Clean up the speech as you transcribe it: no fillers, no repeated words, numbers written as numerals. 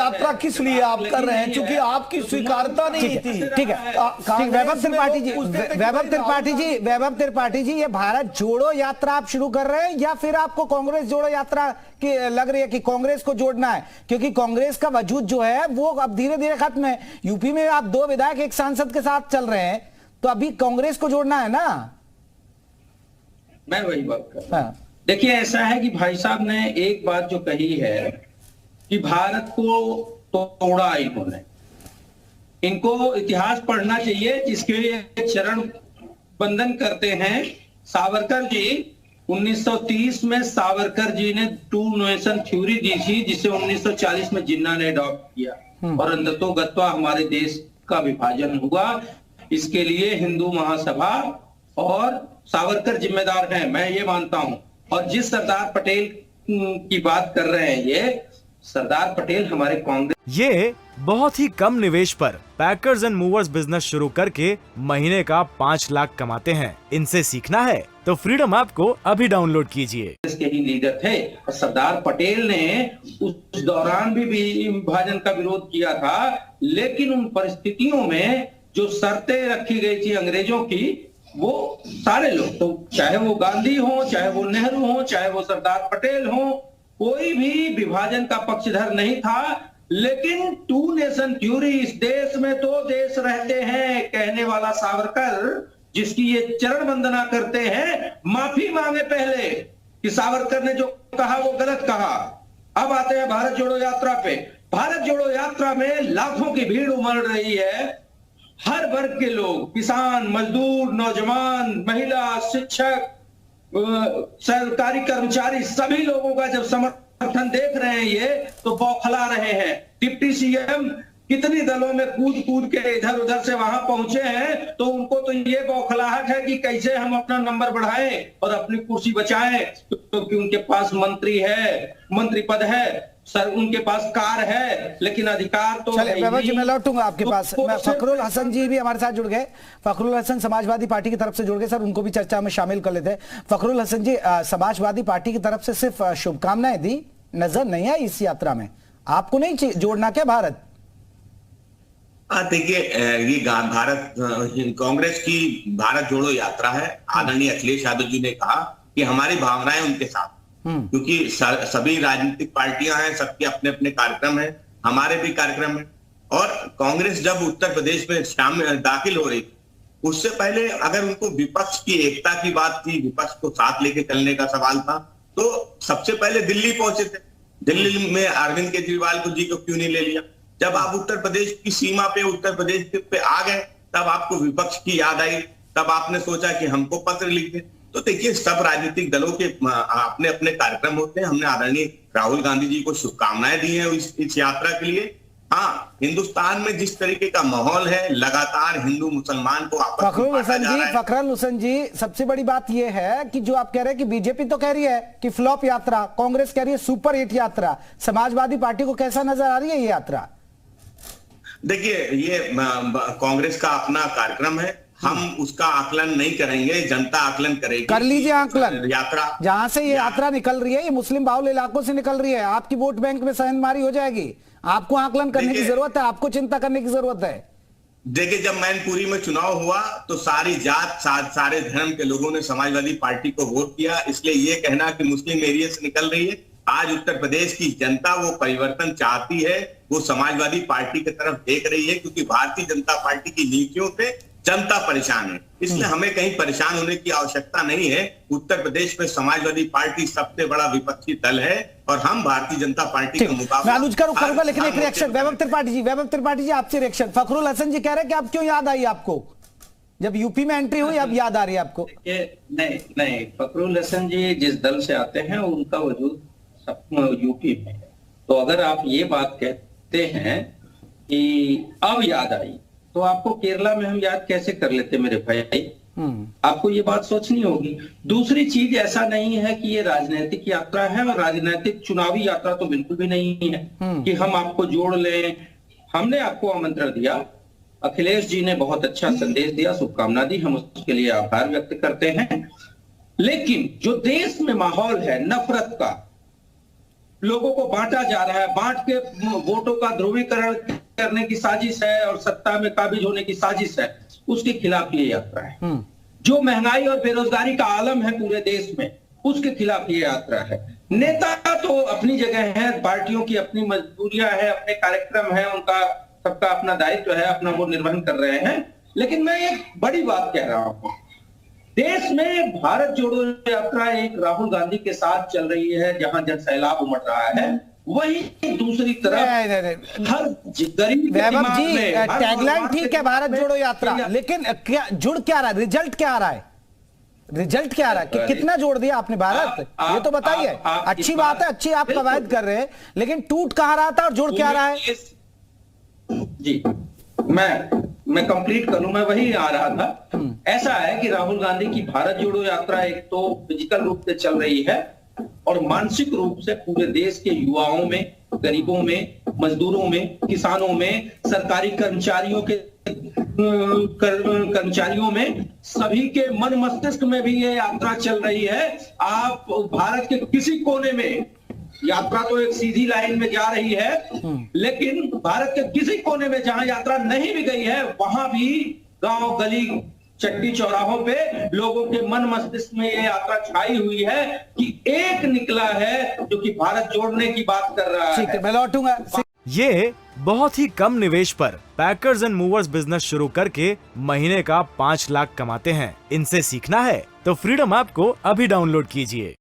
यात्रा किस लिए आप कर रहे हैं? क्योंकि आपकी स्वीकारता नहीं थी। ठीक है, वैभव त्रिपाठी जी, ये भारत जोड़ो यात्रा आप शुरू कर रहे हैं या फिर आपको कांग्रेस जोड़ो यात्रा की लग रही है कि कांग्रेस को जोड़ना है? क्योंकि कांग्रेस का वजूद जो है वो अब धीरे धीरे खत्म है। यूपी में आप 2 विधायक एक सांसद के साथ चल रहे हैं, तो अभी कांग्रेस को जोड़ना है ना? मैं वही बात कर रहा हूं। देखिए, ऐसा है कि भाई साहब ने एक बात जो कही है कि भारत को तोड़ा इन्होंने, इनको इतिहास पढ़ना चाहिए, जिसके लिए चरण बंदन करते हैं सावरकर जी। 1930 में सावरकर जी ने टू नेशन थ्योरी दी थी, जिसे 1940 में जिन्ना ने अडॉप्ट किया और अंततोगत्वा हमारे देश का विभाजन हुआ। इसके लिए हिंदू महासभा और सावरकर जिम्मेदार हैं, मैं ये मानता हूं। और जिस सरदार पटेल की बात कर रहे हैं, ये सरदार पटेल हमारे कांग्रेस। ये बहुत ही कम निवेश पर पैकर्स एंड मूवर्स बिजनेस शुरू करके महीने का 5 लाख कमाते हैं। इनसे सीखना है तो फ्रीडम ऐप को अभी डाउनलोड कीजिए। इसके ही लीडर थे और सरदार पटेल ने उस दौरान भी विभाजन का विरोध किया था, लेकिन उन परिस्थितियों में जो शर्तें रखी गई थी अंग्रेजों की, वो सारे लोग, तो चाहे वो गांधी हो, चाहे वो नेहरू हो, चाहे वो सरदार पटेल हो, कोई भी विभाजन का पक्षधर नहीं था। लेकिन टू नेशन थ्योरी, इस देश में 2 देश रहते हैं कहने वाला सावरकर, जिसकी ये चरण वंदना करते हैं, माफी मांगे पहले कि सावरकर ने जो कहा वो गलत कहा। अब आते हैं भारत जोड़ो यात्रा पे। भारत जोड़ो यात्रा में लाखों की भीड़ उमड़ रही है। हर वर्ग के लोग, किसान, मजदूर, नौजवान, महिला, शिक्षक, सरकारी कर्मचारी, सभी लोगों का जब समर्थन देख रहे हैं ये, तो बौखला रहे हैं। डिप्टी सीएम कितनी दलों में कूद कूद के इधर उधर से वहां पहुंचे हैं, तो उनको तो ये बौखलाहट है कि कैसे हम अपना नंबर बढ़ाएं और अपनी कुर्सी बचाएं, क्योंकि उनके पास मंत्री है, मंत्री पद है, सर उनके पास कार है, लेकिन अधिकार तो चलिए वैभव जी, मैं लौटूंगा आपके पास। फखरुल हसन जी भी हमारे साथ जुड़ गए। फखरुल हसन समाजवादी पार्टी की तरफ से जुड़ गए। सर, उनको भी चर्चा में शामिल कर लेते हैं। फखरुल हसन जी, समाजवादी पार्टी की तरफ से सिर्फ शुभकामनाएं दी, नजर नहीं आई इस यात्रा में? आपको नहीं जोड़ना क्या भारत? देखिए, ये भारत कांग्रेस की भारत जोड़ो यात्रा है। आदरणीय अखिलेश यादव जी ने कहा कि हमारी भावनाएं उनके साथ, क्योंकि सभी राजनीतिक पार्टियां हैं, सबके अपने अपने कार्यक्रम हैं, हमारे भी कार्यक्रम हैं। और कांग्रेस जब उत्तर प्रदेश में शामिल दाखिल हो रही थी, उससे पहले अगर उनको विपक्ष की एकता की बात थी, विपक्ष को साथ लेके चलने का सवाल था, तो सबसे पहले दिल्ली पहुंचे थे। दिल्ली में अरविंद केजरीवाल को जी को क्यों नहीं ले लिया? जब आप उत्तर प्रदेश की सीमा पे, उत्तर प्रदेश पे आ गए, तब आपको विपक्ष की याद आई, तब आपने सोचा कि हमको पत्र लिख दे। तो देखिए, सब राजनीतिक दलों के अपने अपने कार्यक्रम होते हैं। हमने आदरणीय राहुल गांधी जी को शुभकामनाएं दी हैं इस यात्रा के लिए। हाँ, हिंदुस्तान में जिस तरीके का माहौल है, लगातार हिंदू मुसलमान को आपस में फखरुल हसन जी, सबसे बड़ी बात यह है कि जो आप कह रहे हैं कि बीजेपी तो कह रही है कि फ्लॉप यात्रा, कांग्रेस कह रही है सुपर हिट यात्रा, समाजवादी पार्टी को कैसा नजर आ रही है ये यात्रा? देखिए, ये कांग्रेस का अपना कार्यक्रम है, हम उसका आकलन नहीं करेंगे, जनता आकलन करेगी। कर लीजिए आकलन। यात्रा जहां से ये यात्रा निकल रही है, ये मुस्लिम बाहुल इलाकों से निकल रही है, आपकी वोट बैंक में सहनमारी हो जाएगी। आपको आकलन करने की जरूरत है, आपको चिंता करने की जरूरत है। देखिए, जब मैनपुरी में चुनाव हुआ तो सारी जात, सारे धर्म के लोगों ने समाजवादी पार्टी को वोट किया। इसलिए ये कहना कि मुस्लिम एरिया से निकल रही है, आज उत्तर प्रदेश की जनता वो परिवर्तन चाहती है, वो समाजवादी पार्टी की तरफ देख रही है, क्योंकि भारतीय जनता पार्टी की नीतियों से जनता परेशान है। इसलिए हमें कहीं परेशान होने की आवश्यकता नहीं है। उत्तर प्रदेश में समाजवादी पार्टी सबसे बड़ा विपक्षी दल है और हम भारतीय जनता पार्टी का मुकाबला। मैं अनुज करूंगा, लेकिन एक रिएक्शन वैभव त्रिपाठी जी आपसे रिएक्शन। फखरुल हसन जी कह रहे हैं कि आप क्यों याद आई आपको, जब यूपी में एंट्री हुई, अब याद आ रही है आपको? नहीं, फखरुल हसन जी जिस दल से आते हैं उनका वजूद यूपी में है। तो अगर आप ये बात कहते हैं कि अब याद आई, तो आपको केरला में हम याद कैसे कर लेते मेरे भाई? आपको ये बात सोचनी होगी। दूसरी चीज, ऐसा नहीं है कि ये राजनीतिक यात्रा है, और राजनीतिक चुनावी यात्रा तो बिल्कुल भी नहीं है कि हम आपको जोड़ लें। हमने आपको आमंत्रण दिया, अखिलेश जी ने बहुत अच्छा संदेश दिया, शुभकामना दी, हम उसके लिए आभार व्यक्त करते हैं। लेकिन जो देश में माहौल है नफरत का, लोगों को बांटा जा रहा है, बांट के वोटों का ध्रुवीकरण करने की साजिश है और सत्ता में काबिज होने की साजिश है, उसके खिलाफ ये यात्रा है। जो महंगाई और बेरोजगारी का आलम है पूरे देश में, उसके खिलाफ ये यात्रा है। नेता तो अपनी जगह है, पार्टियों की अपनी मजबूरियां है, अपने कार्यक्रम है, उनका सबका अपना दायित्व है, अपना वो निर्वहन कर रहे हैं। लेकिन मैं एक बड़ी बात कह रहा हूं, देश में भारत जोड़ो यात्रा एक राहुल गांधी के साथ चल रही है, जहां जन सैलाब उमड़ रहा है, वहीं दूसरी तरफ हर गरीब वैभव जी, टैगलाइन ठीक है भारत जोड़ो यात्रा, लेकिन क्या जुड़ क्या रहा है, रिजल्ट क्या आ रहा है, रिजल्ट क्या आ रहा है कि कितना जोड़ दिया आपने भारत, ये तो बताइए। अच्छी बात है, अच्छी आप कवायद कर रहे हैं, लेकिन टूट कहां रहा था और जुड़ क्या रहा है? जी मैं कंप्लीट करूं, मैं वही आ रहा था। ऐसा है कि राहुल गांधी की भारत जोड़ो यात्रा एक तो फिजिकल रूप से चल रही है और मानसिक रूप से पूरे देश के युवाओं में, गरीबों में, मजदूरों में, किसानों में, सरकारी कर्मचारियों में, सभी के मन मस्तिष्क में भी ये यात्रा चल रही है। आप भारत के किसी कोने में, यात्रा तो एक सीधी लाइन में जा रही है, लेकिन भारत के किसी कोने में जहां यात्रा नहीं भी गई है, वहां भी गांव गली चट्टी चौराहों पे लोगों के मन मस्तिष्क में ये यात्रा छाई हुई है कि एक निकला है जो कि भारत जोड़ने की बात कर रहा है। ठीक है, मैं लौटूंगा। ये बहुत ही कम निवेश पर पैकर्स एंड मूवर्स बिजनेस शुरू करके महीने का 5 लाख कमाते हैं। इनसे सीखना है तो फ्रीडम ऐप को अभी डाउनलोड कीजिए।